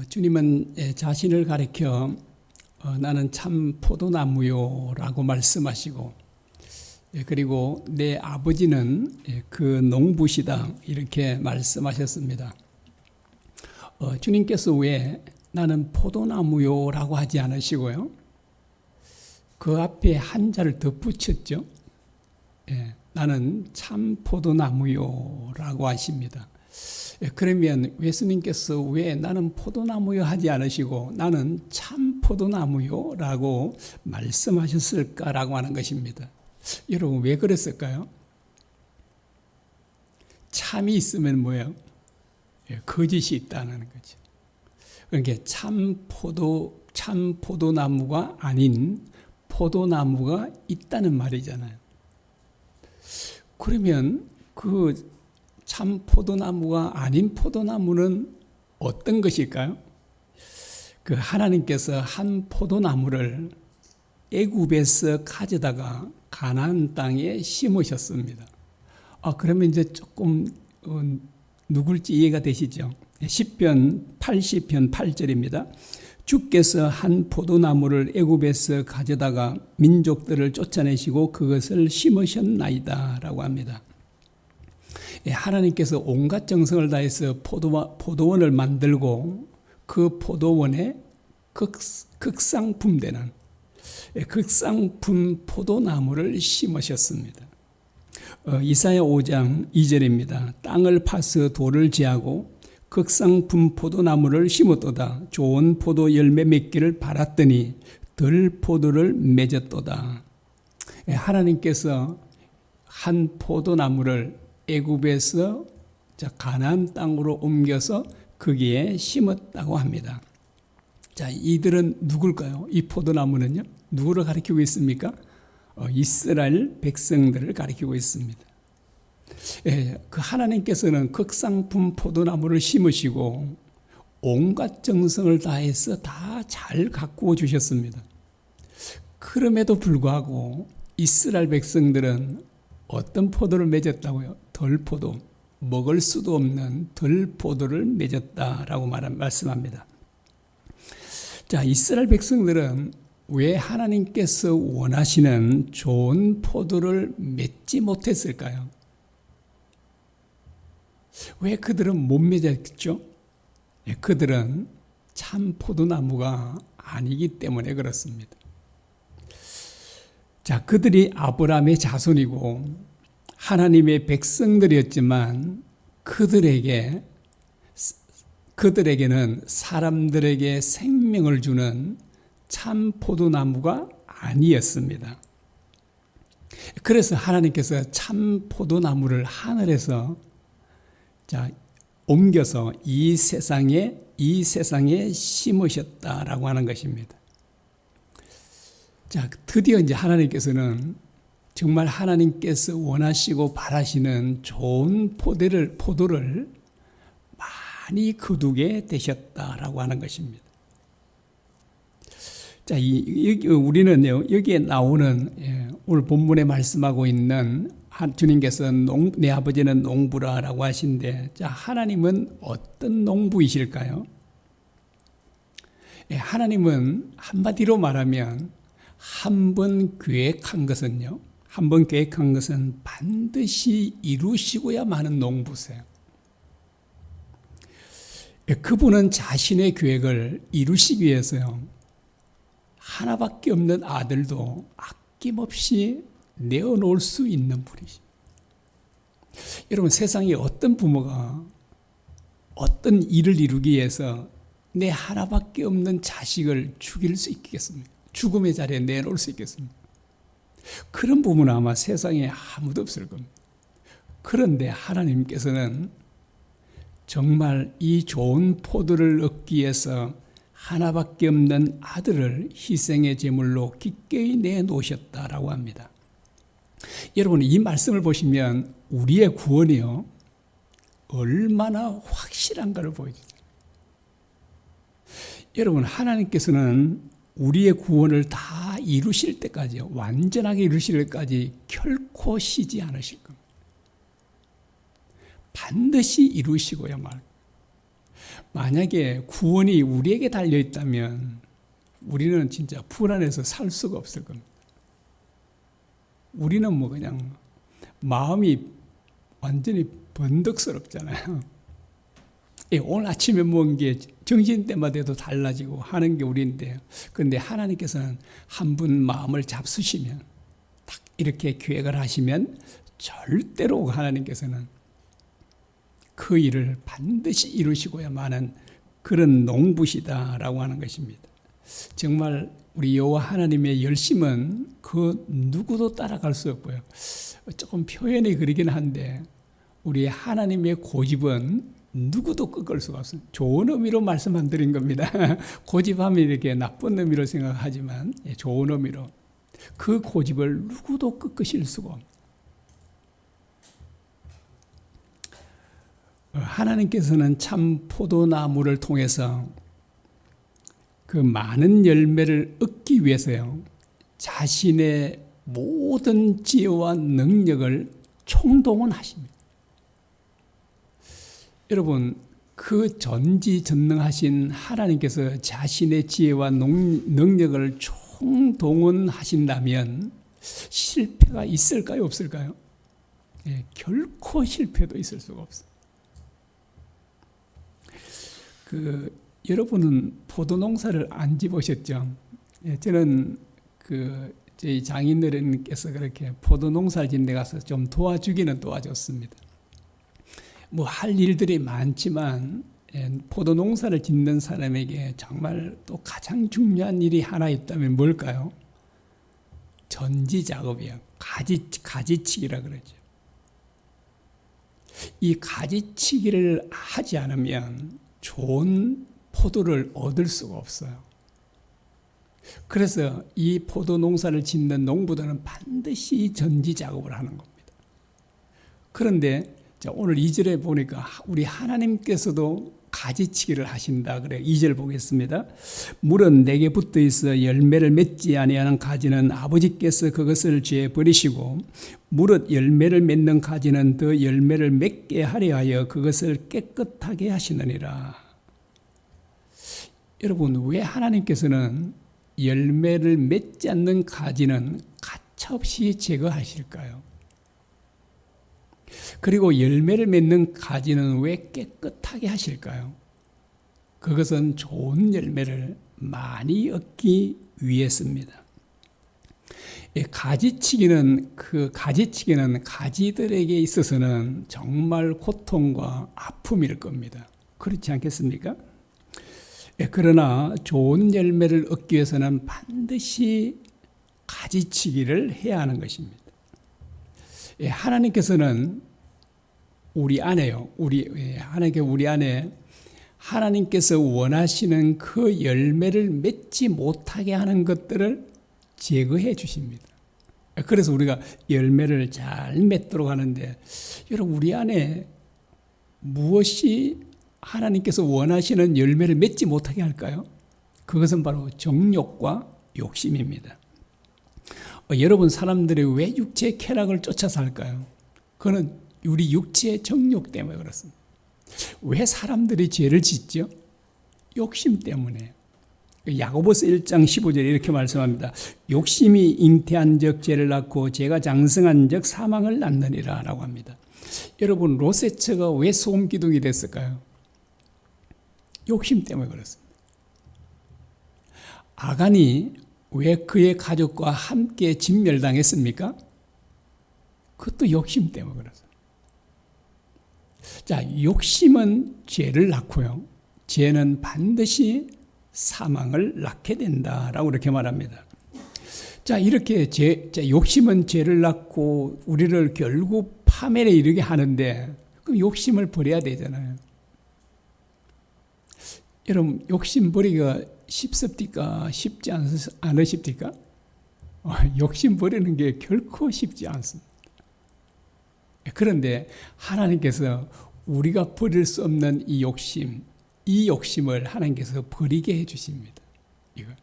주님은 자신을 가리켜 나는 참 포도나무요라고 말씀하시고, 그리고 내 아버지는 그 농부시다 이렇게 말씀하셨습니다. 주님께서 왜 나는 포도나무요라고 하지 않으시고요, 그 앞에 한자를 덧붙였죠. 나는 참 포도나무요라고 하십니다. 그러면 예수님께서 왜 나는 포도나무요 하지 않으시고 나는 참 포도나무요라고 말씀하셨을까라고 하는 것입니다. 여러분, 왜 그랬을까요? 참이 있으면 뭐예요? 거짓이 있다는 거죠. 그러니까 참 포도나무가 아닌 포도나무가 있다는 말이잖아요. 그러면 그 참 포도나무가 아닌 포도나무는 어떤 것일까요? 그 하나님께서 한 포도나무를 애굽에서 가져다가 가나안 땅에 심으셨습니다. 그러면 이제 조금 누굴지 이해가 되시죠? 시편 80편 8절입니다. 주께서 한 포도나무를 애굽에서 가져다가 민족들을 쫓아내시고 그것을 심으셨나이다 라고 합니다. 하나님께서 온갖 정성을 다해서 포도원을 만들고 그 포도원에 극상품 되는 극상품 포도나무를 심으셨습니다. 이사야 5장 2절입니다. 땅을 파서 돌을 제하고 극상품 포도나무를 심었도다. 좋은 포도 열매 맺기를 바랐더니 덜 포도를 맺었도다. 하나님께서 한 포도나무를 애굽에서 가나안 땅으로 옮겨서 거기에 심었다고 합니다. 자, 이들은 누굴까요? 이 포도나무는요, 누구를 가리키고 있습니까? 이스라엘 백성들을 가리키고 있습니다. 그 하나님께서는 극상품 포도나무를 심으시고 온갖 정성을 다해서 다 잘 가꾸어 주셨습니다. 그럼에도 불구하고 이스라엘 백성들은 어떤 포도를 맺었다고요? 덜포도, 먹을 수도 없는 덜포도를 맺었다라고 말씀합니다. 자, 이스라엘 백성들은 왜 하나님께서 원하시는 좋은 포도를 맺지 못했을까요? 왜 그들은 못 맺었죠? 그들은 참 포도나무가 아니기 때문에 그렇습니다. 자, 그들이 아브라함의 자손이고 하나님의 백성들이었지만 그들에게는 사람들에게 생명을 주는 참 포도나무가 아니었습니다. 그래서 하나님께서 참 포도나무를 하늘에서 옮겨서 이 세상에 심으셨다라고 하는 것입니다. 자, 드디어 이제 하나님께서는 정말 하나님께서 원하시고 바라시는 좋은 포도를 많이 거두게 되셨다라고 하는 것입니다. 자, 우리는요, 여기에 나오는 오늘 본문에 말씀하고 있는 주님께서 내 아버지는 농부라라고 하신데, 자, 하나님은 어떤 농부이실까요? 하나님은 한마디로 말하면 한 번 계획한 것은 반드시 이루시고야 마는 농부세요. 그분은 자신의 계획을 이루시기 위해서요, 하나밖에 없는 아들도 아낌없이 내어놓을 수 있는 분이십니다. 여러분, 세상에 어떤 부모가 어떤 일을 이루기 위해서 내 하나밖에 없는 자식을 죽일 수 있겠습니까? 죽음의 자리에 내놓을 수 있겠습니까? 그런 부모는 아마 세상에 아무도 없을 겁니다. 그런데 하나님께서는 정말 이 좋은 포도를 얻기 위해서 하나밖에 없는 아들을 희생의 제물로 기꺼이 내놓으셨다라고 합니다. 여러분, 이 말씀을 보시면 우리의 구원이요, 얼마나 확실한가를 보여주죠. 여러분, 하나님께서는 우리의 구원을 다 이루실 때까지, 완전하게 이루실 때까지 결코 쉬지 않으실 겁니다. 반드시 이루시고야 말. 만약에 구원이 우리에게 달려 있다면 우리는 진짜 불안해서 살 수가 없을 겁니다. 우리는 뭐 그냥 마음이 완전히 번덕스럽잖아요. 오늘 아침에 먹은 게 정신 때마다 도 달라지고 하는 게 우리인데, 그런데 하나님께서는 한 분 마음을 잡수시면, 딱 이렇게 계획을 하시면 절대로 하나님께서는 그 일을 반드시 이루시고야만은 그런 농부시다라고 하는 것입니다. 정말 우리 여호와 하나님의 열심은 그 누구도 따라갈 수 없고요. 조금 표현이 그러긴 한데 우리 하나님의 고집은 누구도 꺾을 수가 없어요. 좋은 의미로 말씀 안 드린 겁니다. 고집하면 이렇게 나쁜 의미로 생각하지만 좋은 의미로 그 고집을 누구도 꺾으실 수가 없어요. 하나님께서는 참 포도나무를 통해서 그 많은 열매를 얻기 위해서요, 자신의 모든 지혜와 능력을 총동원하십니다. 여러분, 그 전지전능하신 하나님께서 자신의 지혜와 능력을 총동원하신다면 실패가 있을까요, 없을까요? 결코 실패도 있을 수가 없어요. 여러분은 포도농사를 안 지으셨죠? 저는 저희 장인어른께서 그렇게 포도농사를 짓는 데 가서 좀 도와주기는 도와줬습니다. 뭐 할 일들이 많지만 포도농사를 짓는 사람에게 정말 또 가장 중요한 일이 하나 있다면 뭘까요? 전지작업이에요. 가지치기라 그러죠. 이 가지치기를 하지 않으면 좋은 포도를 얻을 수가 없어요. 그래서 이 포도 농사를 짓는 농부들은 반드시 전지 작업을 하는 겁니다. 그런데 오늘 2절에 보니까 우리 하나님께서도 가지치기를 하신다 그래. 2절 보겠습니다. 물은 내게 붙어 있어 열매를 맺지 아니하는 가지는 아버지께서 그것을 죄 버리시고 무릇 열매를 맺는 가지는 더 열매를 맺게 하려 하여 그것을 깨끗하게 하시느니라. 여러분, 왜 하나님께서는 열매를 맺지 않는 가지는 가차없이 제거하실까요? 그리고 열매를 맺는 가지는 왜 깨끗하게 하실까요? 그것은 좋은 열매를 많이 얻기 위해서입니다. 가지치기는 가지들에게 있어서는 정말 고통과 아픔일 겁니다. 그렇지 않겠습니까? 그러나 좋은 열매를 얻기 위해서는 반드시 가지치기를 해야 하는 것입니다. 하나님께서는 우리 안에요. 우리 안에 하나님께서 원하시는 그 열매를 맺지 못하게 하는 것들을 제거해 주십니다. 그래서 우리가 열매를 잘 맺도록 하는데, 여러분, 우리 안에 무엇이 하나님께서 원하시는 열매를 맺지 못하게 할까요? 그것은 바로 정욕과 욕심입니다. 여러분, 사람들이 왜 육체의 쾌락을 쫓아 살까요? 그거는 우리 육체의 정욕 때문에 그렇습니다. 왜 사람들이 죄를 짓죠? 욕심 때문에. 야고보서 1장 15절에 이렇게 말씀합니다. 욕심이 잉태한 적 죄를 낳고 죄가 장성한 적 사망을 낳느니라 라고 합니다. 여러분, 로세처가 왜 소음기둥이 됐을까요? 욕심 때문에 그렇습니다. 아간이 왜 그의 가족과 함께 진멸당했습니까? 그것도 욕심 때문에 그렇습니다. 자, 욕심은 죄를 낳고요, 죄는 반드시 사망을 낳게 된다라고 이렇게 말합니다. 자, 이렇게 욕심은 죄를 낳고 우리를 결국 파멸에 이르게 하는데, 그럼 욕심을 버려야 되잖아요. 여러분, 욕심 버리기가 쉽습니까? 쉽지 않으십니까? 욕심 버리는 게 결코 쉽지 않습니다. 그런데 하나님께서 우리가 버릴 수 없는 이 욕심을 하나님께서 버리게 해주십니다. 이걸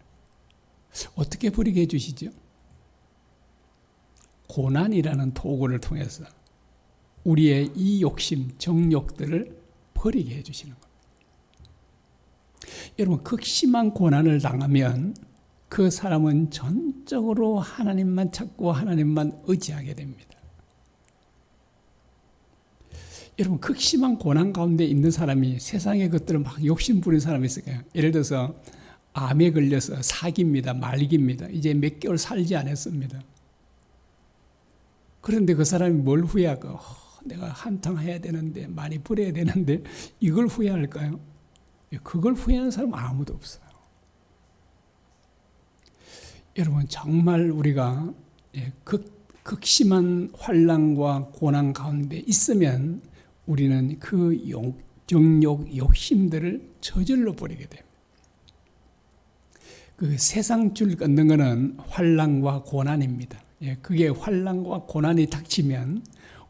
어떻게 버리게 해주시죠? 고난이라는 도구를 통해서 우리의 이 욕심, 정욕들을 버리게 해주시는 겁니다. 여러분, 극심한 고난을 당하면 그 사람은 전적으로 하나님만 찾고 하나님만 의지하게 됩니다. 여러분, 극심한 고난 가운데 있는 사람이 세상의 것들을 막 욕심 부리는 사람이 있을까요? 예를 들어서 암에 걸려서 사기입니다. 말기입니다. 이제 몇 개월 살지 않았습니다. 그런데 그 사람이 뭘 후회할까? 내가 한탕 해야 되는데, 많이 벌어야 되는데 이걸 후회할까요? 그걸 후회하는 사람은 아무도 없어요. 여러분, 정말 우리가 극심한 환난과 고난 가운데 있으면 우리는 그 정욕, 욕심들을 저절로 버리게 됩니다. 그 세상 줄 끊는 것은 환난과 고난입니다. 그게 환난과 고난이 닥치면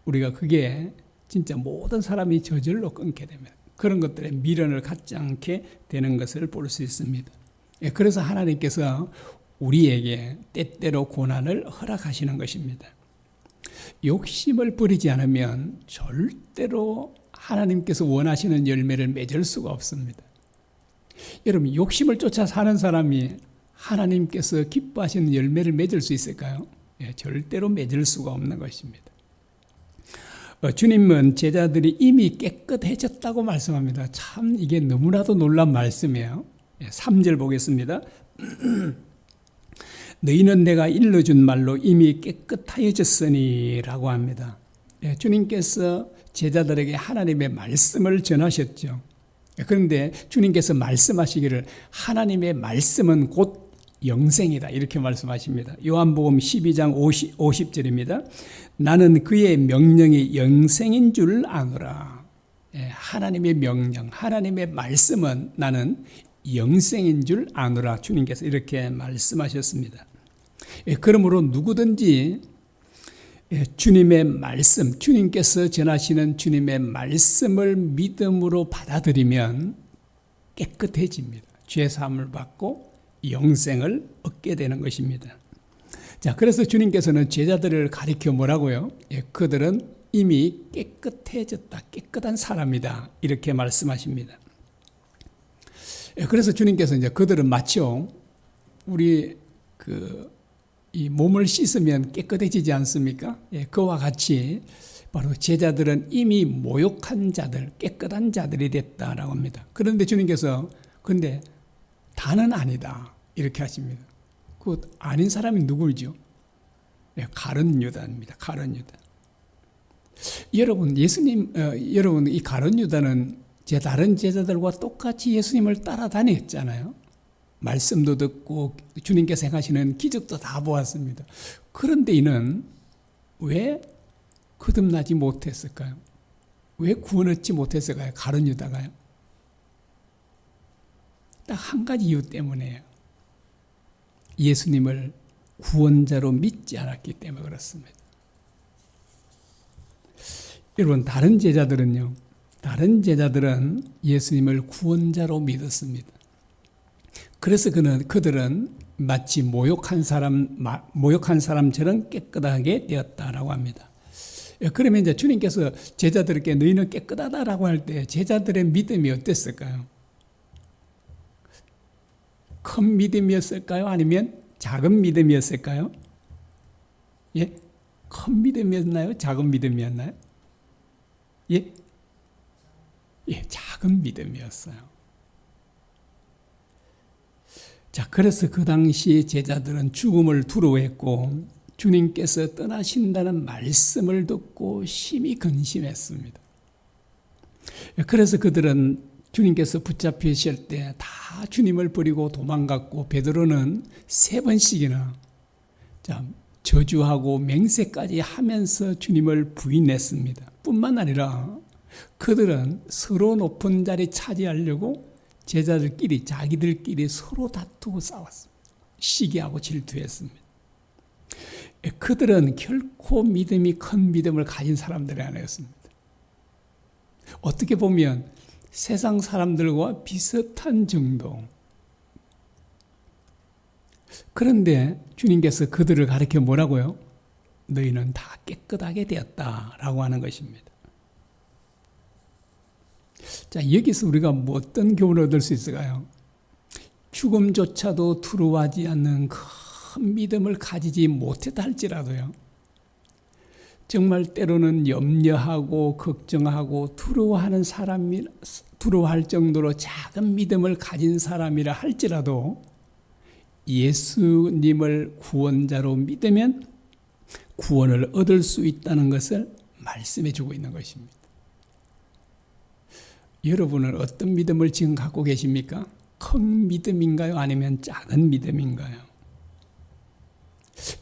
우리가 그게 진짜 모든 사람이 저절로 끊게 됩니다. 그런 것들에 미련을 갖지 않게 되는 것을 볼 수 있습니다. 그래서 하나님께서 우리에게 때때로 고난을 허락하시는 것입니다. 욕심을 버리지 않으면 절대로 하나님께서 원하시는 열매를 맺을 수가 없습니다. 여러분, 욕심을 쫓아 사는 사람이 하나님께서 기뻐하시는 열매를 맺을 수 있을까요? 절대로 맺을 수가 없는 것입니다. 주님은 제자들이 이미 깨끗해졌다고 말씀합니다. 참 이게 너무나도 놀라운 말씀이에요. 3절 보겠습니다. 너희는 내가 일러준 말로 이미 깨끗하여졌으니 라고 합니다. 주님께서 제자들에게 하나님의 말씀을 전하셨죠. 그런데 주님께서 말씀하시기를 하나님의 말씀은 곧 영생이다 이렇게 말씀하십니다. 요한복음 12장 50절입니다. 나는 그의 명령이 영생인 줄 아노라. 하나님의 명령, 하나님의 말씀은 나는 영생인 줄 아노라. 주님께서 이렇게 말씀하셨습니다. 그러므로 누구든지 주님의 말씀, 주님께서 전하시는 주님의 말씀을 믿음으로 받아들이면 깨끗해집니다. 죄사함을 받고 영생을 얻게 되는 것입니다. 자, 그래서 주님께서는 제자들을 가리켜 뭐라고요? 그들은 이미 깨끗해졌다, 깨끗한 사람이다 이렇게 말씀하십니다. 그래서 주님께서 이제 그들은 마치요 우리 이 몸을 씻으면 깨끗해지지 않습니까? 그와 같이 바로 제자들은 이미 모욕한 자들, 깨끗한 자들이 됐다라고 합니다. 그런데 주님께서 근데 다는 아니다 이렇게 하십니다. 그 아닌 사람이 누구죠? 가룟 유다입니다. 가룟 유다. 여러분, 여러분 이 가룟 유다는 다른 제자들과 똑같이 예수님을 따라다녔잖아요. 말씀도 듣고 주님께서 행하시는 기적도 다 보았습니다. 그런데 이는 왜 거듭나지 못했을까요? 왜 구원 얻지 못했을까요? 가룟 유다가요? 딱 한 가지 이유 때문에요. 예수님을 구원자로 믿지 않았기 때문에 그렇습니다. 여러분, 다른 제자들은 예수님을 구원자로 믿었습니다. 그래서 그들은 마치 모욕한 사람처럼 깨끗하게 되었다라고 합니다. 그러면 이제 주님께서 제자들에게 너희는 깨끗하다라고 할 때 제자들의 믿음이 어땠을까요? 큰 믿음이었을까요? 아니면 작은 믿음이었을까요? 예? 큰 믿음이었나요? 작은 믿음이었나요? 예? 예, 작은 믿음이었어요. 자, 그래서 그 당시 제자들은 죽음을 두려워했고 주님께서 떠나신다는 말씀을 듣고 심히 근심했습니다. 그래서 그들은 주님께서 붙잡히실 때 다 주님을 버리고 도망갔고 베드로는 3번씩이나 저주하고 맹세까지 하면서 주님을 부인했습니다. 뿐만 아니라 그들은 서로 높은 자리 차지하려고 제자들끼리 자기들끼리 서로 다투고 싸웠습니다. 시기하고 질투했습니다. 그들은 결코 믿음이 큰 믿음을 가진 사람들이 아니었습니다. 어떻게 보면 세상 사람들과 비슷한 정도. 그런데 주님께서 그들을 가리켜 뭐라고요? 너희는 다 깨끗하게 되었다라고 하는 것입니다. 자, 여기서 우리가 뭐 어떤 교훈을 얻을 수 있을까요? 죽음조차도 두려워하지 않는 큰 믿음을 가지지 못했다 할지라도요, 정말 때로는 염려하고 걱정하고 두려워할 정도로 작은 믿음을 가진 사람이라 할지라도 예수님을 구원자로 믿으면 구원을 얻을 수 있다는 것을 말씀해 주고 있는 것입니다. 여러분은 어떤 믿음을 지금 갖고 계십니까? 큰 믿음인가요? 아니면 작은 믿음인가요?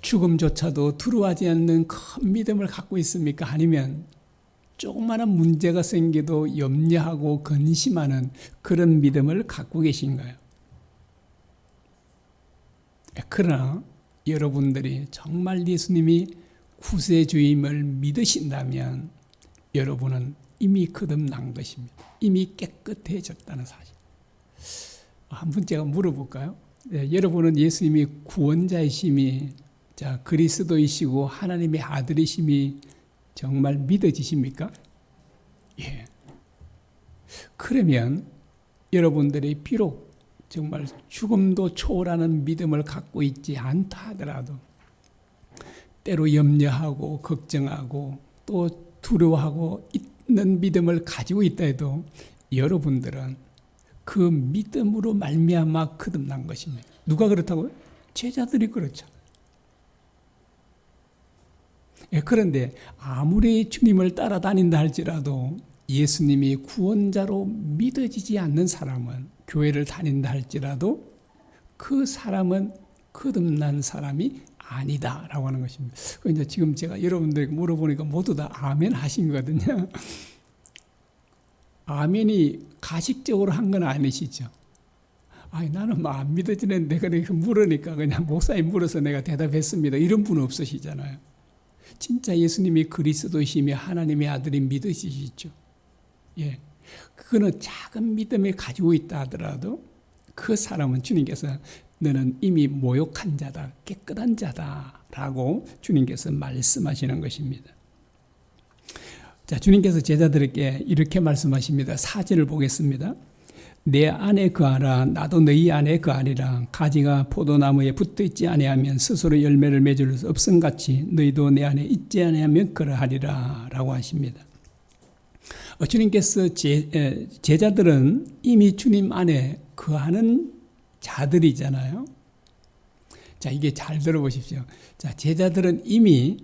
죽음조차도 두려워하지 않는 큰 믿음을 갖고 있습니까? 아니면 조그마한 문제가 생겨도 염려하고 근심하는 그런 믿음을 갖고 계신가요? 그러나 여러분들이 정말 예수님이 구세주임을 믿으신다면 여러분은 이미 거듭난 것입니다. 이미 깨끗해졌다는 사실. 한번 제가 물어볼까요? 네, 여러분은 예수님이 구원자이심이, 자, 그리스도이시고 하나님의 아들이심이 정말 믿어지십니까? 예. 그러면 여러분들이 비록 정말 죽음도 초월하는 믿음을 갖고 있지 않다 하더라도 때로 염려하고 걱정하고 또 두려워하고 있는 믿음을 가지고 있다 해도 여러분들은 그 믿음으로 말미암아 거듭난 것입니다. 누가 그렇다고요? 제자들이 그렇죠. 그런데 아무리 주님을 따라다닌다 할지라도 예수님이 구원자로 믿어지지 않는 사람은, 교회를 다닌다 할지라도 그 사람은 거듭난 사람이 아니다라고 하는 것입니다. 이제 지금 제가 여러분들에게 물어보니까 모두 다 아멘 하신 거거든요. 아멘이 가식적으로 한 건 아니시죠? 아니, 나는 뭐 안 믿어지는데 그렇게 물으니까 그냥 목사님 물어서 내가 대답했습니다. 이런 분은 없으시잖아요. 진짜 예수님이 그리스도이시며 하나님의 아들이 믿으시죠. 예, 그거는 작은 믿음을 가지고 있다 하더라도 그 사람은 주님께서 너는 이미 모욕한 자다, 깨끗한 자다라고 주님께서 말씀하시는 것입니다. 자, 주님께서 제자들에게 이렇게 말씀하십니다. 4절을 보겠습니다. 내 안에 거하라, 나도 너희 안에 거하리라. 가지가 포도나무에 붙어있지 아니하면 스스로 열매를 맺을 수 없음같이 너희도 내 안에 있지 아니하면 그러하리라 라고 하십니다. 주님께서 제자들은 이미 주님 안에 거하는 자들이잖아요. 자, 이게 잘 들어보십시오. 자, 제자들은 이미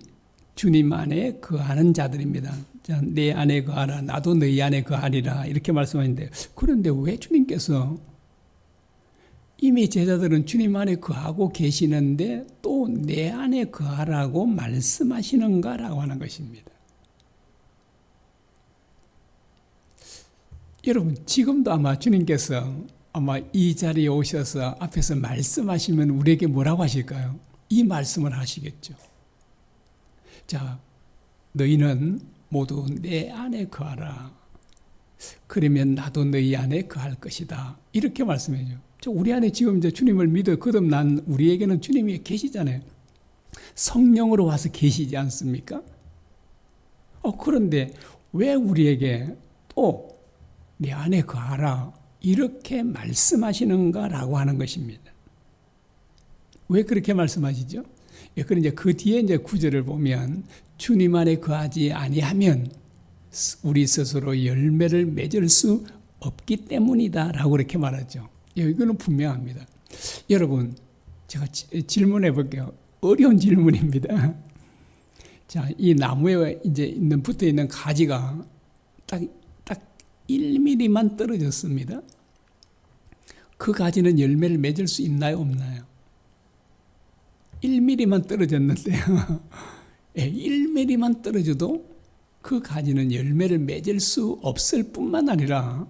주님 안에 거하는 자들입니다. 자, 내 안에 거하라, 나도 너희 안에 거하리라 이렇게 말씀하는데, 그런데 왜 주님께서 이미 제자들은 주님 안에 거하고 계시는데 또 내 안에 거하라고 말씀하시는가라고 하는 것입니다. 여러분, 지금도 아마 주님께서 아마 이 자리에 오셔서 앞에서 말씀하시면 우리에게 뭐라고 하실까요? 이 말씀을 하시겠죠. 자, 너희는 모두 내 안에 거하라. 그러면 나도 너희 안에 거할 것이다. 이렇게 말씀해요. 우리 안에 지금 이제 주님을 믿어 거듭난 우리에게는 주님이 계시잖아요. 성령으로 와서 계시지 않습니까? 그런데 왜 우리에게 또 내 안에 거하라 이렇게 말씀하시는가라고 하는 것입니다. 왜 그렇게 말씀하시죠? 그런데 그 뒤에 이제 구절을 보면 주님 안에 거하지 아니하면 우리 스스로 열매를 맺을 수 없기 때문이다라고 그렇게 말하죠. 이거는 분명합니다. 여러분, 제가 질문해 볼게요. 어려운 질문입니다. 자, 이 나무에 이제 붙어 있는 가지가 딱 1mm만 떨어졌습니다. 그 가지는 열매를 맺을 수 있나요, 없나요? 1mm만 떨어졌는데요. 1mm만 떨어져도 그 가지는 열매를 맺을 수 없을 뿐만 아니라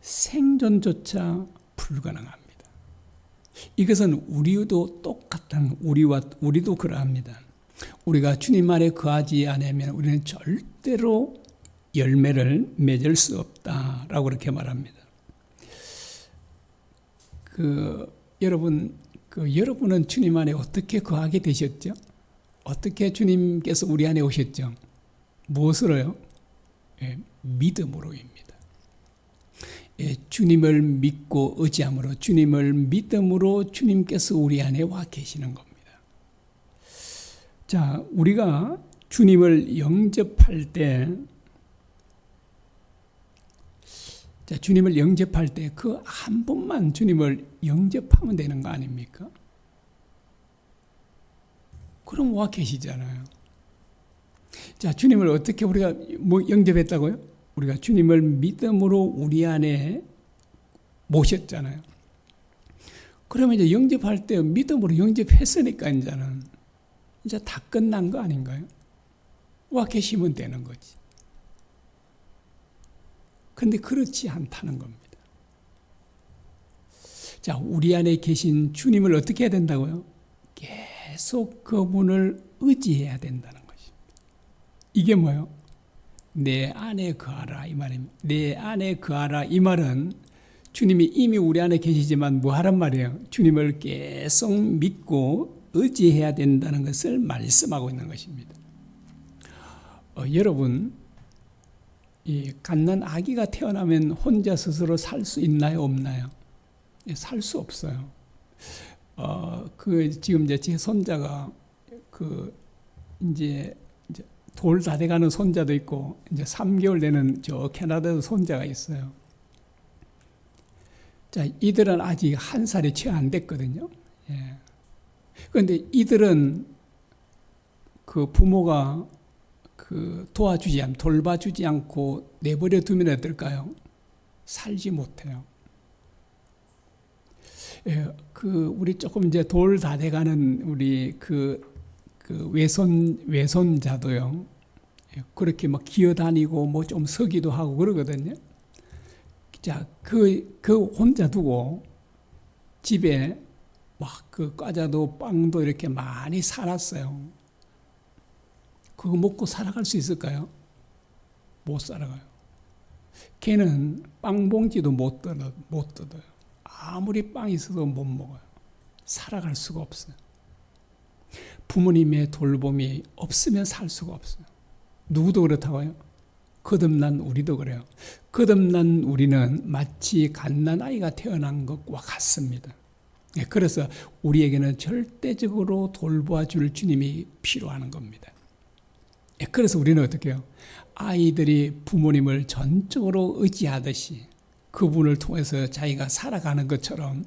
생존조차 불가능합니다. 이것은 우리도 똑같은 우리도 그러합니다. 우리가 주님 안에 거하지 않으면 우리는 절대로 열매를 맺을 수 없다라고 그렇게 말합니다. 여러분은 주님 안에 어떻게 거하게 되셨죠? 어떻게 주님께서 우리 안에 오셨죠? 무엇으로요? 믿음으로입니다. 주님을 믿고 의지함으로, 주님을 믿음으로 주님께서 우리 안에 와 계시는 겁니다. 자, 우리가 주님을 영접할 때, 주님을 영접할 때 그 한 번만 주님을 영접하면 되는 거 아닙니까? 그럼 와 계시잖아요. 자, 주님을 어떻게 우리가 영접했다고요? 우리가 주님을 믿음으로 우리 안에 모셨잖아요. 그러면 이제 영접할 때 믿음으로 영접했으니까 이제 다 끝난 거 아닌가요? 와 계시면 되는 거지. 근데 그렇지 않다는 겁니다. 자, 우리 안에 계신 주님을 어떻게 해야 된다고요? 계속 그분을 의지해야 된다는 것입니다. 이게 뭐예요? 내 안에 거하라 이 말입니다. 내 안에 거하라 이 말은 주님이 이미 우리 안에 계시지만 뭐 하란 말이에요? 주님을 계속 믿고 의지해야 된다는 것을 말씀하고 있는 것입니다. 여러분, 이 갓난 아기가 태어나면 혼자 스스로 살 수 있나요, 없나요? 살 수 없어요. 지금 이제 제 손자가 이제 돌 다 돼가는 손자도 있고, 이제 3개월 되는 저 캐나다도 손자가 있어요. 자, 이들은 아직 1살이 채 안 됐거든요. 예. 그런데 이들은 그 부모가 돌봐주지 않고 내버려 두면 어떨까요? 살지 못해요. 예, 우리 조금 이제 돌 다 돼가는 우리 외손자도요. 예, 그렇게 막 기어다니고 뭐 좀 서기도 하고 그러거든요. 자, 혼자 두고 집에 막 과자도 빵도 이렇게 많이 사놨어요. 그거 먹고 살아갈 수 있을까요? 못 살아가요. 걔는 빵 봉지도 못 뜯어요. 아무리 빵이 있어도 못 먹어요. 살아갈 수가 없어요. 부모님의 돌봄이 없으면 살 수가 없어요. 누구도 그렇다고요? 거듭난 우리도 그래요. 거듭난 우리는 마치 갓난아이가 태어난 것과 같습니다. 그래서 우리에게는 절대적으로 돌봐줄 주님이 필요한 겁니다. 그래서 우리는 어떻게 해요? 아이들이 부모님을 전적으로 의지하듯이 그분을 통해서 자기가 살아가는 것처럼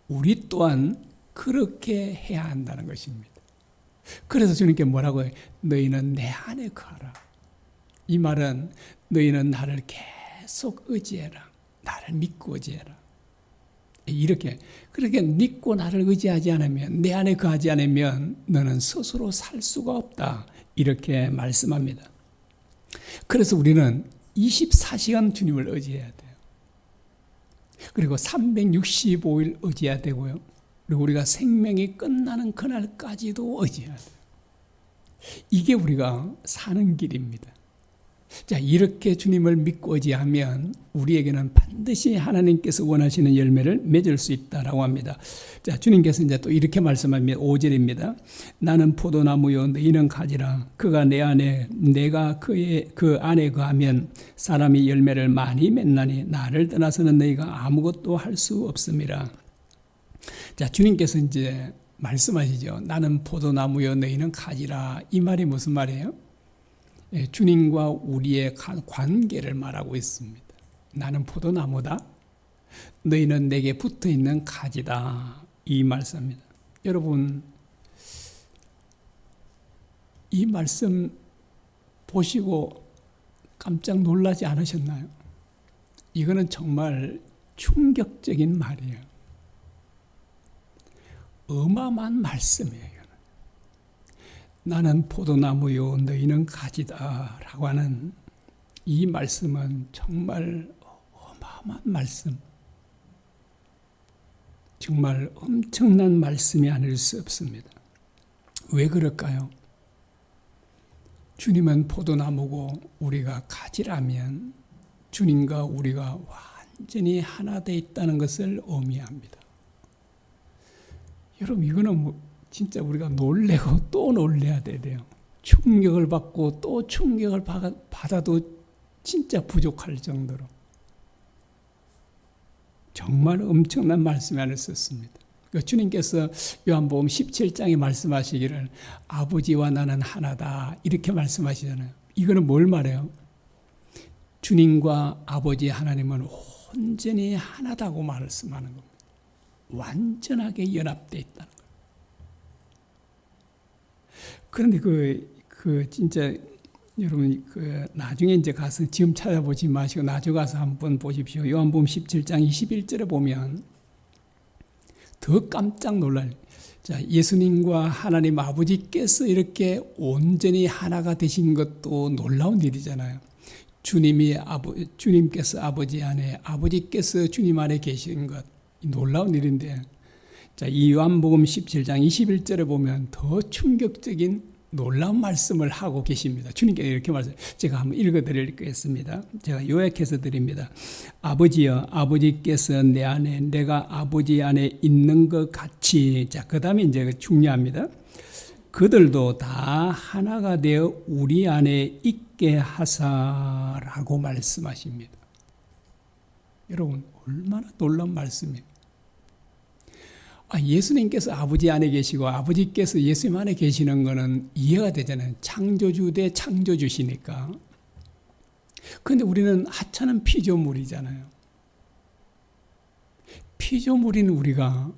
우리 또한 그렇게 해야 한다는 것입니다. 그래서 주님께 뭐라고 해요? 너희는 내 안에 거하라. 이 말은 너희는 나를 계속 의지해라. 나를 믿고 의지해라. 그렇게 믿고 나를 의지하지 않으면, 내 안에 거하지 않으면 너는 스스로 살 수가 없다. 이렇게 말씀합니다. 그래서 우리는 24시간 주님을 의지해야 돼요. 그리고 365일 의지해야 되고요. 그리고 우리가 생명이 끝나는 그날까지도 의지해야 돼요. 이게 우리가 사는 길입니다. 자, 이렇게 주님을 믿고 의지하면 우리에게는 반드시 하나님께서 원하시는 열매를 맺을 수 있다라고 합니다. 자, 주님께서 이제 또 이렇게 말씀합니다. 5절입니다. 나는 포도나무요 너희는 가지라. 그가 내 안에 내가 그 안에 거하면 사람이 열매를 많이 맺나니 나를 떠나서는 너희가 아무것도 할 수 없음이라. 자, 주님께서 이제 말씀하시죠. 나는 포도나무요 너희는 가지라. 이 말이 무슨 말이에요? 주님과 우리의 관계를 말하고 있습니다. 나는 포도나무다. 너희는 내게 붙어있는 가지다. 이 말씀입니다. 여러분, 이 말씀 보시고 깜짝 놀라지 않으셨나요? 이거는 정말 충격적인 말이에요. 어마어마한 말씀이에요. 나는 포도나무요 너희는 가지다 라고 하는 이 말씀은 정말 어마어마한 말씀, 정말 엄청난 말씀이 아닐 수 없습니다. 왜 그럴까요? 주님은 포도나무고 우리가 가지라면 주님과 우리가 완전히 하나 되어 있다는 것을 의미합니다. 여러분, 이거는 진짜 우리가 놀래고 또 놀래야 돼요. 충격을 받고 또 충격을 받아도 진짜 부족할 정도로. 정말 엄청난 말씀 안을 썼습니다. 주님께서 요한복음 17장에 말씀하시기를 아버지와 나는 하나다 이렇게 말씀하시잖아요. 이거는 뭘 말해요? 주님과 아버지 하나님은 온전히 하나다고 말씀하는 겁니다. 완전하게 연합되어 있다는 거예요. 그런데 진짜 여러분 나중에 이제 가서 지금 찾아보지 마시고 나중에 가서 한번 보십시오. 요한복음 17장 21절에 보면 더 깜짝 놀랄. 자, 예수님과 하나님 아버지께서 이렇게 온전히 하나가 되신 것도 놀라운 일이잖아요. 주님께서 아버지 안에, 아버지께서 주님 안에 계신 것, 놀라운 일인데, 자, 이 요한복음 17장 21절에 보면 더 충격적인 놀라운 말씀을 하고 계십니다. 주님께서 이렇게 제가 한번 읽어드리겠습니다. 제가 요약해서 드립니다. 아버지여, 아버지께서 내 안에, 내가 아버지 안에 있는 것 같이. 자, 그 다음에 이제 중요합니다. 그들도 다 하나가 되어 우리 안에 있게 하사라고 말씀하십니다. 여러분, 얼마나 놀라운 말씀이에요. 예수님께서 아버지 안에 계시고 아버지께서 예수님 안에 계시는 것은 이해가 되잖아요. 창조주 대 창조주시니까. 그런데 우리는 하찮은 피조물이잖아요. 피조물인 우리가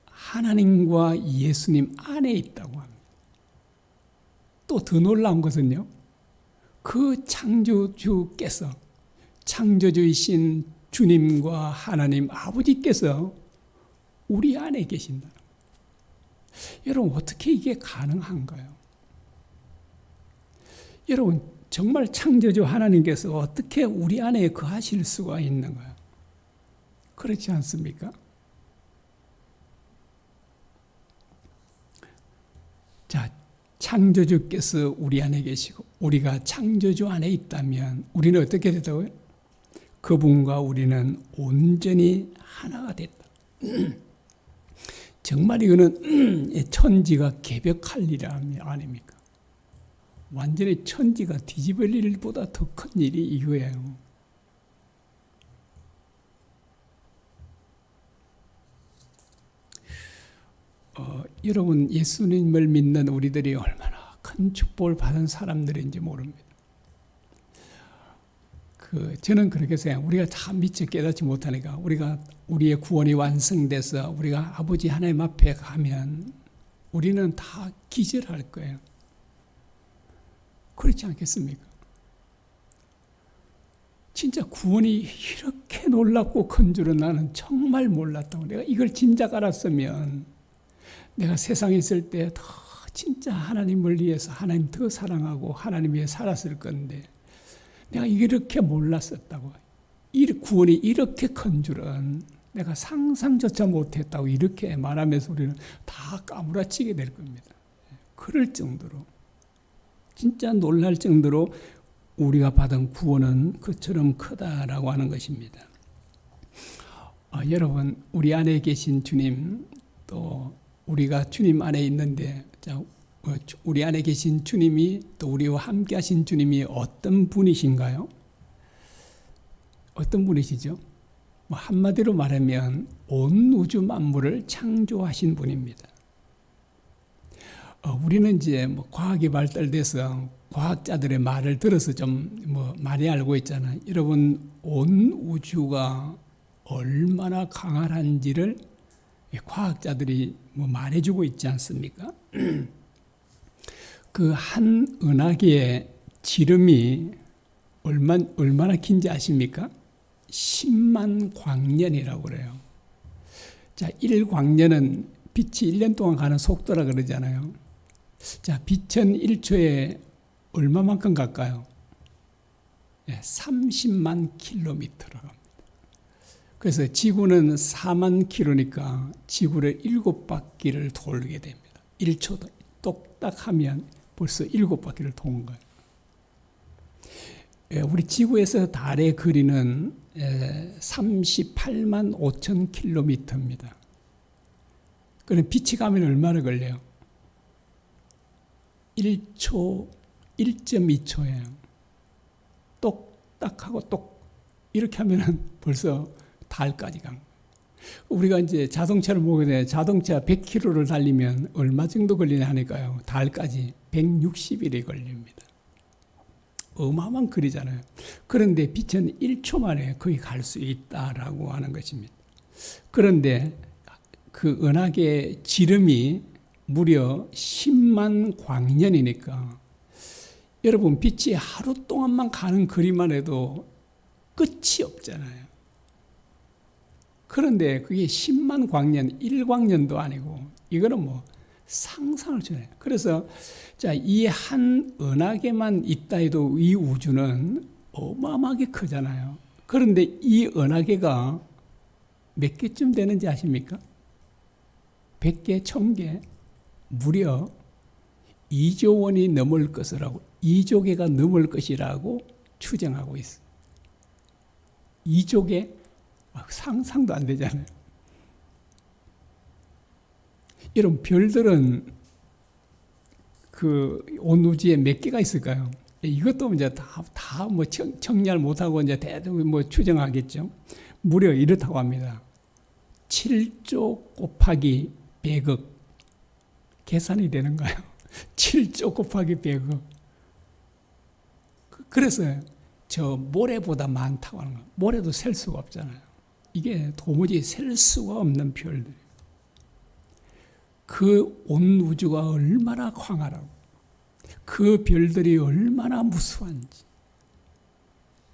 하나님과 예수님 안에 있다고 합니다. 또 더 놀라운 것은요, 그 창조주께서, 창조주이신 주님과 하나님 아버지께서 우리 안에 계신다. 여러분, 어떻게 이게 가능한가요? 여러분, 정말 창조주 하나님께서 어떻게 우리 안에 거하실 수가 있는가요? 그렇지 않습니까? 자, 창조주께서 우리 안에 계시고 우리가 창조주 안에 있다면 우리는 어떻게 됐다고요? 그분과 우리는 온전히 하나가 됐다. 정말 이거는 천지가 개벽할 일 아닙니까? 완전히 천지가 뒤집을 일보다 더 큰 일이 이거예요. 여러분, 예수님을 믿는 우리들이 얼마나 큰 축복을 받은 사람들인지 모릅니다. 저는 그렇게 생각해요. 우리가 참 미처 깨닫지 못하니까 우리의 구원이 완성돼서 우리가 아버지 하나님 앞에 가면 우리는 다 기절할 거예요. 그렇지 않겠습니까? 진짜 구원이 이렇게 놀랍고 큰 줄은 나는 정말 몰랐다고. 내가 이걸 진작 알았으면 내가 세상에 있을 때 더 진짜 하나님을 위해서 하나님 더 사랑하고 하나님 위해 살았을 건데 내가 이렇게 몰랐었다고. 구원이 이렇게 큰 줄은 내가 상상조차 못했다고 이렇게 말하면서 우리는 다 까무라치게 될 겁니다. 그럴 정도로, 진짜 놀랄 정도로 우리가 받은 구원은 그처럼 크다라고 하는 것입니다. 여러분, 우리 안에 계신 주님, 또 우리가 주님 안에 있는데, 우리 안에 계신 주님이, 또 우리와 함께 하신 주님이 어떤 분이신가요? 어떤 분이시죠? 한마디로 말하면 온 우주 만물을 창조하신 분입니다. 우리는 이제 과학이 발달돼서 과학자들의 말을 들어서 좀 많이 알고 있잖아요. 여러분, 온 우주가 얼마나 강한지를 과학자들이 말해주고 있지 않습니까? 그 한 은하계의 지름이 얼마나 긴지 아십니까? 10만 광년이라고 그래요. 자, 1광년은 빛이 1년 동안 가는 속도라 그러잖아요. 자, 빛은 1초에 얼마만큼 갈까요? 30만 킬로미터라고 합니다. 그래서 지구는 4만 킬로니까 지구를 7바퀴를 돌게 됩니다. 1초 똑딱 하면 벌써 7바퀴를 도는 거예요. 우리 지구에서 달의 거리는 38만 5천 킬로미터입니다. 그럼 빛이 가면 얼마나 걸려요? 1.2초예요. 똑딱 하고 이렇게 하면은 벌써 달까지 간 거예요. 우리가 이제 자동차를 보게 돼 자동차 100km를 달리면 얼마 정도 걸리냐 하니까요. 달까지 160일이 걸립니다. 어마어마한 거리잖아요. 그런데 빛은 1초 만에 거기 갈 수 있다라고 하는 것입니다. 그런데 그 은하계 지름이 무려 10만 광년이니까 여러분 빛이 하루 동안만 가는 거리만 해도 끝이 없잖아요. 그런데 그게 10만 광년, 1광년도 아니고 이거는 뭐 상상을 초월해요. 그래서 자, 이 한 은하계만 있다 해도 이 우주는 어마어마하게 크잖아요. 그런데 이 은하계가 몇 개쯤 되는지 아십니까? 100개, 1000개, 무려 2조 원이 넘을 것이라고, 2조 개가 넘을 것이라고 추정하고 있어요. 2조 개? 상상도 안 되잖아요. 여러분, 별들은 그 온 우주에 몇 개가 있을까요? 이것도 이제 다 뭐 정리를 못하고 이제 대충 뭐 추정하겠죠. 무려 이렇다고 합니다. 7조 곱하기 100억. 계산이 되는가요? 7조 곱하기 100억. 그래서 저 모래보다 많다고 하는 거예요. 모래도 셀 수가 없잖아요. 이게 도무지 셀 수가 없는 별들. 그 온 우주가 얼마나 광활하고 그 별들이 얼마나 무수한지.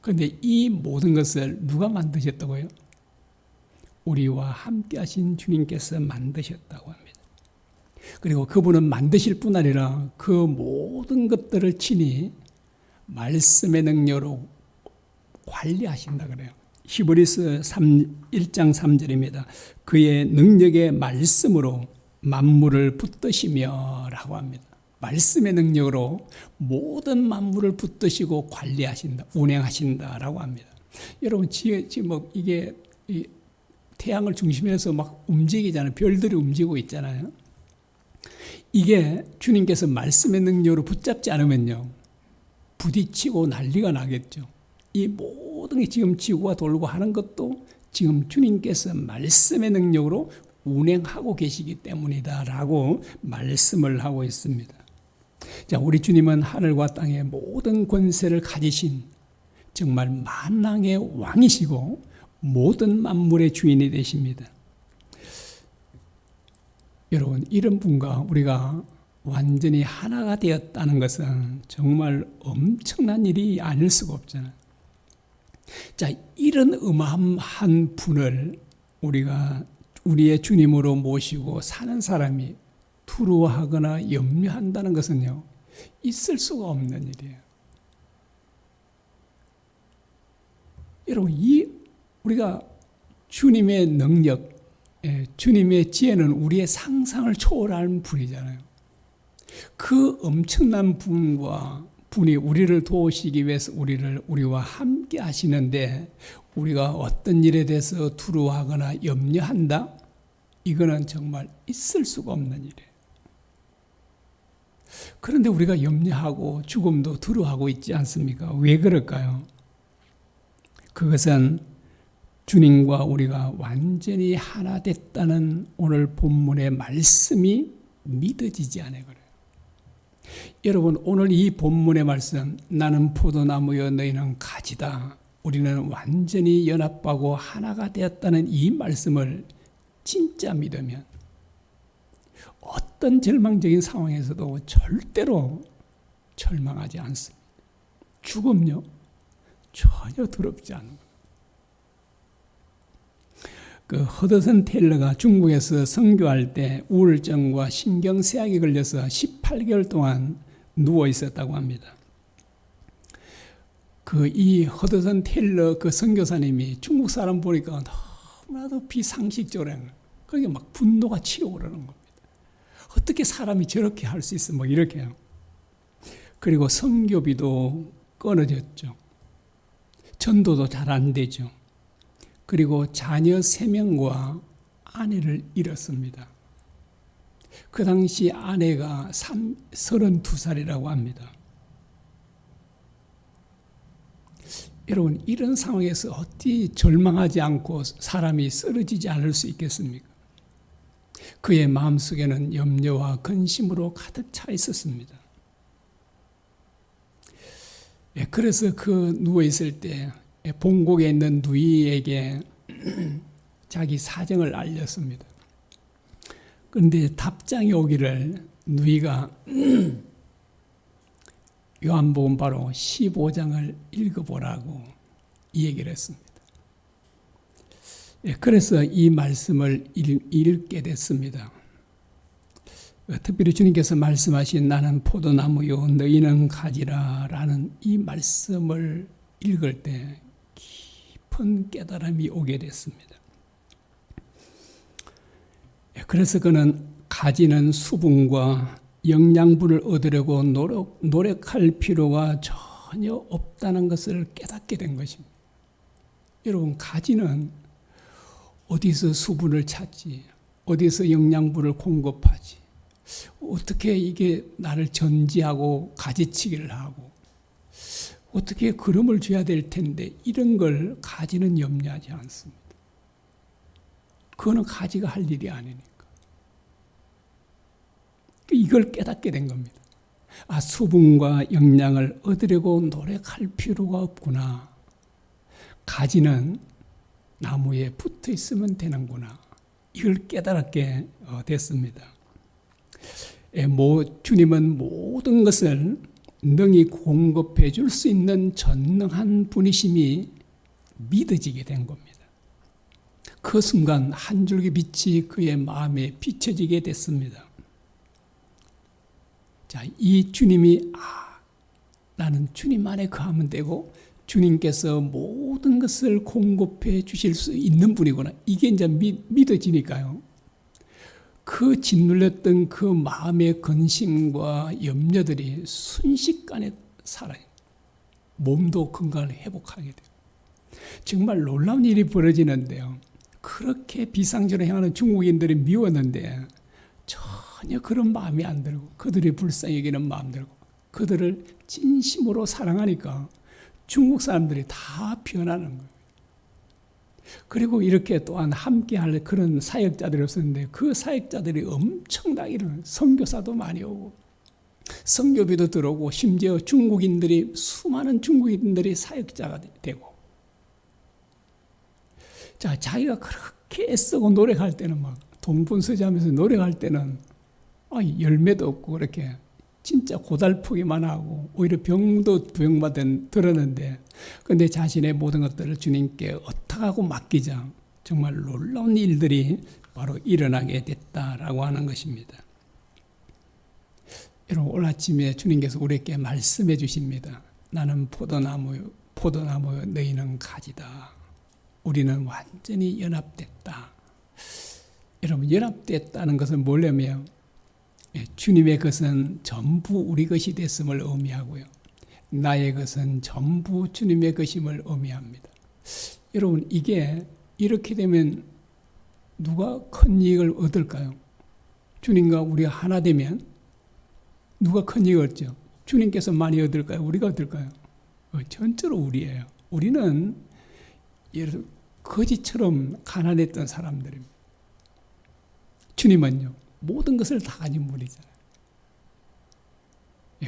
그런데 이 모든 것을 누가 만드셨다고요? 우리와 함께 하신 주님께서 만드셨다고 합니다. 그리고 그분은 만드실 뿐 아니라 그 모든 것들을 친히 말씀의 능력으로 관리하신다 그래요. 히브리서 1장 3절입니다. 그의 능력의 말씀으로 만물을 붙드시며 라고 합니다. 말씀의 능력으로 모든 만물을 붙드시고 관리하신다, 운행하신다라고 합니다. 여러분, 지금 뭐 이게 태양을 중심에서 막 움직이잖아요. 별들이 움직이고 있잖아요. 이게 주님께서 말씀의 능력으로 붙잡지 않으면요, 부딪히고 난리가 나겠죠. 이 모든 게 지금 지구가 돌고 하는 것도 지금 주님께서 말씀의 능력으로 운행하고 계시기 때문이다라고 말씀을 하고 있습니다. 자, 우리 주님은 하늘과 땅의 모든 권세를 가지신 정말 만왕의 왕이시고 모든 만물의 주인이 되십니다. 여러분, 이런 분과 우리가 완전히 하나가 되었다는 것은 정말 엄청난 일이 아닐 수가 없잖아요. 자, 이런 어마어마한 분을 우리가 우리의 주님으로 모시고 사는 사람이 두려워하거나 염려한다는 것은요, 있을 수가 없는 일이에요. 여러분, 우리가 주님의 능력, 주님의 지혜는 우리의 상상을 초월하는 분이잖아요. 그 엄청난 분이 우리를 도우시기 위해서 우리와 함께 하시는데 우리가 어떤 일에 대해서 두려워하거나 염려한다? 이거는 정말 있을 수가 없는 일이에요. 그런데 우리가 염려하고 죽음도 두려워하고 있지 않습니까? 왜 그럴까요? 그것은 주님과 우리가 완전히 하나 됐다는 오늘 본문의 말씀이 믿어지지 않아요. 그래요. 여러분, 오늘 이 본문의 말씀, 나는 포도나무여 너희는 가지다. 우리는 완전히 연합하고 하나가 되었다는 이 말씀을 진짜 믿으면 어떤 절망적인 상황에서도 절대로 절망하지 않습니다. 죽음요? 전혀 두렵지 않은 거예요. 그 허드슨 테일러가 중국에서 선교할 때 우울증과 신경쇠약이 걸려서 18개월 동안 누워 있었다고 합니다. 이 허드슨 테일러 그 선교사님이 중국 사람 보니까 너무나도 비상식적으로 거기에 막 분노가 치어오르는 겁니다. 어떻게 사람이 저렇게 할 수 있어? 뭐 이렇게요. 그리고 선교비도 끊어졌죠. 전도도 잘 안 되죠. 그리고 자녀 3명과 아내를 잃었습니다. 그 당시 아내가 32살이라고 합니다. 여러분, 이런 상황에서 어찌 절망하지 않고 사람이 쓰러지지 않을 수 있겠습니까? 그의 마음속에는 염려와 근심으로 가득 차 있었습니다. 그래서 그 누워있을 때 본국에 있는 누이에게 자기 사정을 알렸습니다. 그런데 답장이 오기를 누이가 요한복음 바로 15장을 읽어보라고 이 얘기를 했습니다. 그래서 이 말씀을 읽게 됐습니다. 특별히 주님께서 말씀하신 나는 포도나무요 너희는 가지라 라는 이 말씀을 읽을 때 깊은 깨달음이 오게 됐습니다. 그래서 그는 가지는 수분과 영양분을 얻으려고 노력할 필요가 전혀 없다는 것을 깨닫게 된 것입니다. 여러분, 가지는 어디서 수분을 찾지? 어디서 영양분을 공급하지? 어떻게 이게 나를 전지하고 가지치기를 하고 어떻게 그름을 줘야 될 텐데 이런 걸 가지는 염려하지 않습니다. 그거는 가지가 할 일이 아니니까. 이걸 깨닫게 된 겁니다. 아, 수분과 영양을 얻으려고 노력할 필요가 없구나. 가지는 나무에 붙어 있으면 되는구나. 이걸 깨달게 됐습니다. 주님은 모든 것을 능히 공급해 줄 수 있는 전능한 분이심이 믿어지게 된 겁니다. 그 순간 한 줄기 빛이 그의 마음에 비춰지게 됐습니다. 자, 이 주님이 나는 주님 안에 거하면 되고 주님께서 모든 것을 공급해 주실 수 있는 분이구나. 이게 이제 믿어지니까요. 그 짓눌렸던 그 마음의 근심과 염려들이 순식간에 사라요. 몸도 건강을 회복하게 돼요. 정말 놀라운 일이 벌어지는데요. 그렇게 비상전을 향하는 중국인들이 미웠는데 전혀 그런 마음이 안 들고 그들이 불쌍히 여기는 마음 들고 그들을 진심으로 사랑하니까 중국 사람들이 다 변하는 거예요. 그리고 이렇게 또한 함께할 그런 사역자들이 없었는데 그 사역자들이 엄청나게 일어나요. 선교사도 많이 오고 선교비도 들어오고 심지어 수많은 중국인들이 사역자가 되고 자, 자기가 그렇게 애쓰고 노력할 때는 막 동분서지하면서 노력할 때는 열매도 없고 그렇게 진짜 고달프기만 하고 오히려 병도 부용받은 들었는데 근데 자신의 모든 것들을 주님께 어떡하고 맡기자 정말 놀라운 일들이 바로 일어나게 됐다라고 하는 것입니다. 여러분, 오늘 아침에 주님께서 우리에게 말씀해 주십니다. 나는 포도나무요 너희는 가지다. 우리는 완전히 연합됐다. 여러분, 연합됐다는 것은 뭐냐면 주님의 것은 전부 우리 것이 됐음을 의미하고요. 나의 것은 전부 주님의 것임을 의미합니다. 여러분, 이게 이렇게 되면 누가 큰 이익을 얻을까요? 주님과 우리가 하나 되면 누가 큰 이익을 얻죠? 주님께서 많이 얻을까요? 우리가 얻을까요? 전적으로 우리예요. 우리는 거지처럼 가난했던 사람들입니다. 주님은요, 모든 것을 다 가진 분이잖아요.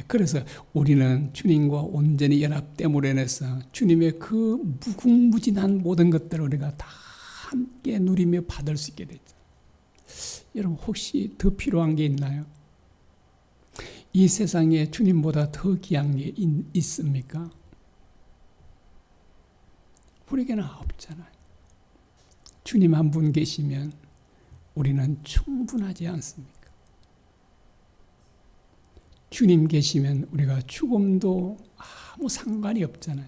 그래서 우리는 주님과 온전히 연합됨으로 인해서 주님의 그 무궁무진한 모든 것들을 우리가 다 함께 누리며 받을 수 있게 되죠. 여러분, 혹시 더 필요한 게 있나요? 이 세상에 주님보다 더 귀한 게 있습니까? 우리에게는 없잖아요. 주님 한 분 계시면 우리는 충분하지 않습니까? 주님 계시면 우리가 죽음도 아무 상관이 없잖아요.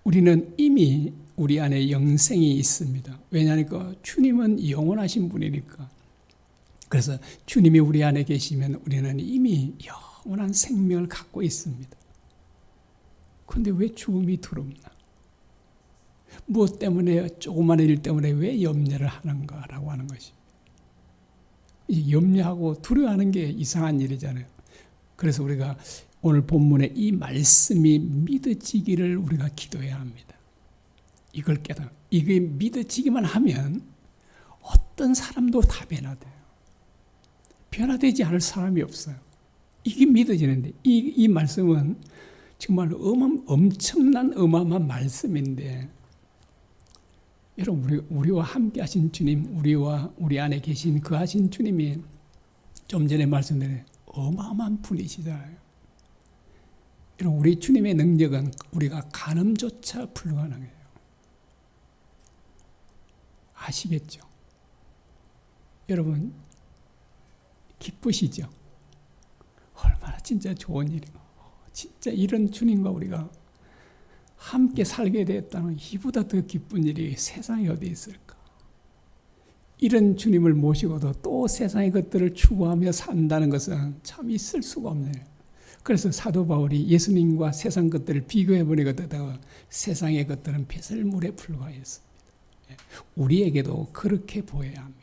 우리는 이미 우리 안에 영생이 있습니다. 왜냐하니까 주님은 영원하신 분이니까. 그래서 주님이 우리 안에 계시면 우리는 이미 영원한 생명을 갖고 있습니다. 그런데 왜 죽음이 두렵나? 무엇 때문에, 조그마한 일 때문에 왜 염려를 하는가라고 하는 것입니다. 염려하고 두려워하는 게 이상한 일이잖아요. 그래서 우리가 오늘 본문의 이 말씀이 믿어지기를 우리가 기도해야 합니다. 이걸 깨달아. 이게 믿어지기만 하면 어떤 사람도 다 변화돼요. 변화되지 않을 사람이 없어요. 이게 믿어지는데 이 말씀은 정말 엄청난 어마어마한 말씀인데 여러분 우리와 함께 하신 주님, 우리와 우리 안에 계신 그 하신 주님이 좀 전에 말씀드린 어마어마한 분이시잖아요. 여러분 우리 주님의 능력은 우리가 가늠조차 불가능해요. 아시겠죠? 여러분 기쁘시죠? 얼마나 진짜 좋은 일이고 진짜 이런 주님과 우리가 함께 살게 되었다는 이보다 더 기쁜 일이 세상에 어디 있을까? 이런 주님을 모시고도 또 세상의 것들을 추구하며 산다는 것은 참 있을 수가 없네요. 그래서 사도 바울이 예수님과 세상 것들을 비교해 보니까 세상의 것들은 배설물에 불과했습니다. 우리에게도 그렇게 보여야 합니다.